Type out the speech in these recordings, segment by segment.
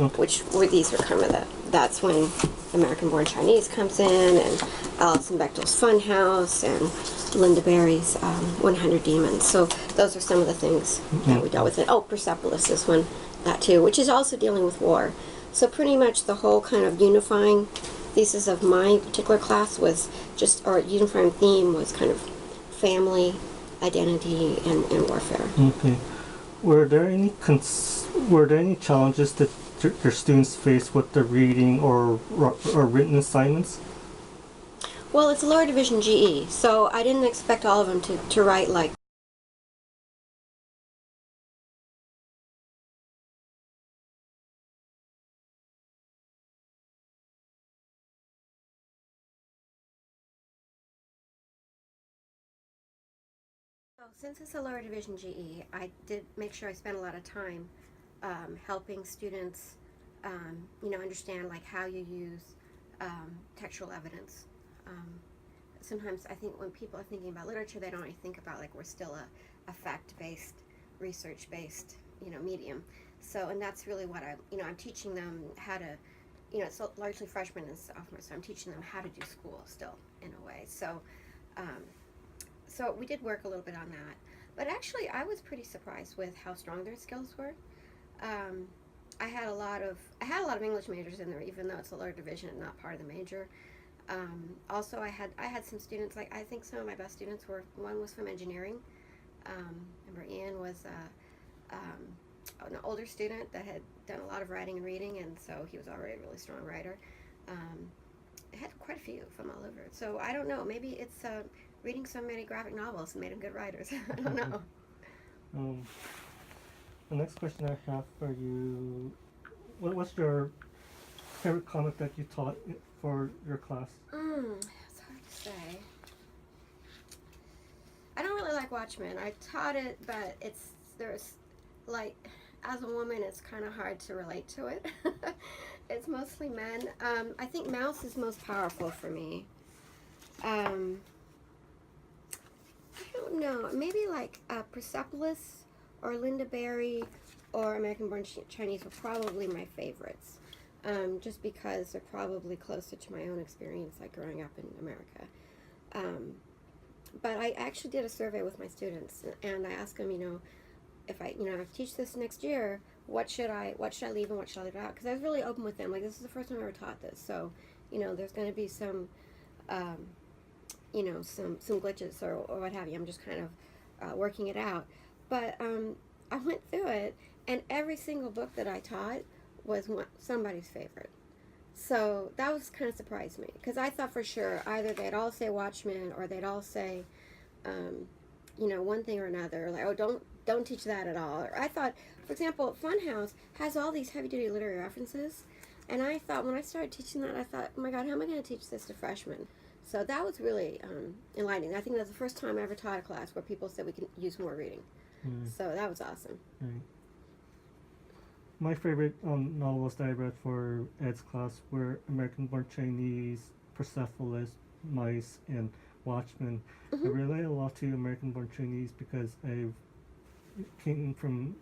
these were kind of that's when American-Born Chinese comes in, and Alison Bechdel's Fun House, and Linda Berry's 100 Demons. So those are some of the things that we dealt with. And, Persepolis is one, that too, which is also dealing with war. So pretty much the whole kind of unifying thesis of my particular class was or unifying theme was kind of family, identity, and warfare. Okay. Were there any challenges that your students face with the reading or written assignments? Well, it's a lower division GE, so I didn't expect all of them to write like. So since it's a lower division GE, I did make sure I spent a lot of time helping students, understand like how you use textual evidence. Sometimes I think when people are thinking about literature, they don't really think about like we're still a fact-based, research-based, medium. So, and that's really what I'm teaching them how to, it's largely freshmen and sophomores, so I'm teaching them how to do school still in a way. So, so we did work a little bit on that. But actually, I was pretty surprised with how strong their skills were. I had a lot of English majors in there, even though it's a lower division and not part of the major. Also, I had some students, like I think some of my best students one was from engineering. Remember Ian was an older student that had done a lot of writing and reading, and so he was already a really strong writer. I had quite a few from all over. So I don't know, maybe it's reading so many graphic novels and made them good writers. I don't know. The next question I have for you, what's your favorite comic that you taught for your class? It's hard to say. I don't really like Watchmen. I taught it, but there's like, as a woman, it's kind of hard to relate to it. It's mostly men. I think Mouse is most powerful for me. I don't know. Maybe like Persepolis or Linda Berry or American-Born Chinese were probably my favorites. Just because they're probably closer to my own experience, like growing up in America. But I actually did a survey with my students, and I asked them, if I teach this next year, what should I leave and what should I leave out? Because I was really open with them. Like, this is the first time I ever taught this, so there's going to be some, some glitches or what have you. I'm just kind of working it out. But I went through it, and every single book that I taught was somebody's favorite. So that was kind of surprised me, because I thought for sure either they'd all say Watchmen or they'd all say, one thing or another. Like, oh, don't teach that at all. Or I thought, for example, Fun House has all these heavy-duty literary references, and I thought when I started teaching that, I thought, oh my God, how am I going to teach this to freshmen? So that was really enlightening. I think that was the first time I ever taught a class where people said we can use more reading. So that was awesome. Right. My favorite novels that I read for Ed's class were American-Born Chinese, Persepolis, Mice, and Watchmen. I relate a lot to American-Born Chinese because I came from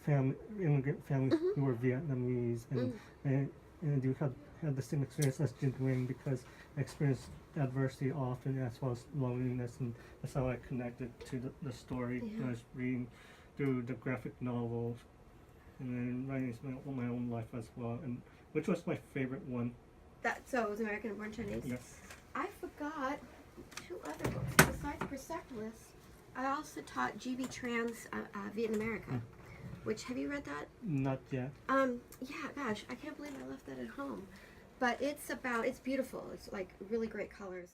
immigrant families who were Vietnamese, and I do have the same experience as Jin Wing, because I experienced adversity often, as well as loneliness, and that's how I connected to the story. I was reading through the graphic novels, and then writing my own life as well. And which was my favorite one? So it was American-Born Chinese? Yes. I forgot 2 other books besides Persepolis. I also taught G.B. Tran's Viet America, which, have you read that? Not yet. Yeah, gosh, I can't believe I left that at home. But it's beautiful. It's like really great colors.